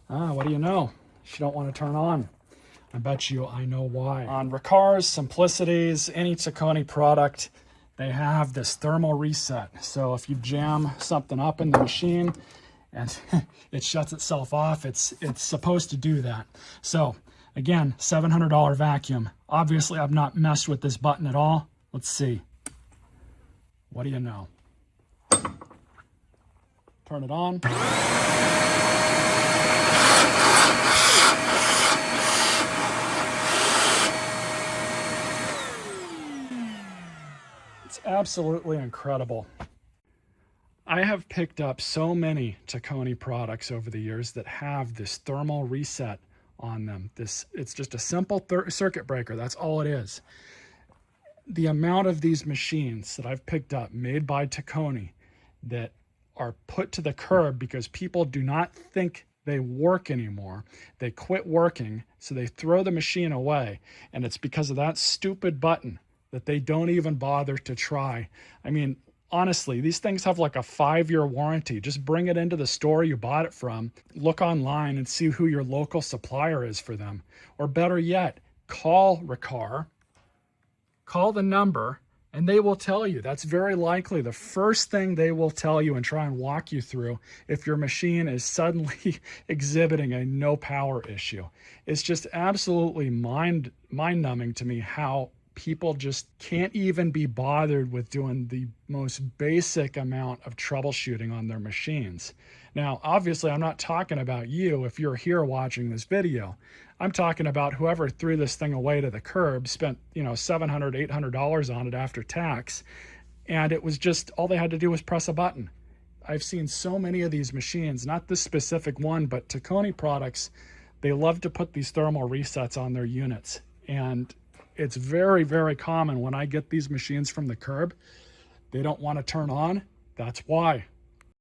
What do you know? She don't want to turn on. I bet you I know why. On Riccar's, Simplicities, any Tacony product, they have this thermal reset. So if you jam something up in the machine and it shuts itself off, it's supposed to do that. So again, $700 vacuum. Obviously, I've not messed with this button at all. Let's see. What do you know? Turn it on. It's absolutely incredible. I have picked up so many Tacony products over the years that have this thermal reset on them. It's just a simple circuit breaker. That's all it is. The amount of these machines that I've picked up made by Tacony that are put to the curb because people do not think they work anymore. They quit working, so they throw the machine away, and it's because of that stupid button that they don't even bother to try. I mean, honestly, these things have like a 5-year warranty. Just bring it into the store you bought it from, look online and see who your local supplier is for them. Or better yet, call Riccar, call the number, and they will tell you. That's very likely the first thing they will tell you and try and walk you through if your machine is suddenly exhibiting a no power issue. It's just absolutely mind-numbing to me how people just can't even be bothered with doing the most basic amount of troubleshooting on their machines. Now, obviously, I'm not talking about you if you're here watching this video. I'm talking about whoever threw this thing away to the curb, spent, $700, $800 on it after tax, and it was just, all they had to do was press a button. I've seen so many of these machines, not this specific one, but Tacony products, they love to put these thermal resets on their units. And it's very, very common when I get these machines from the curb, they don't want to turn on. That's why.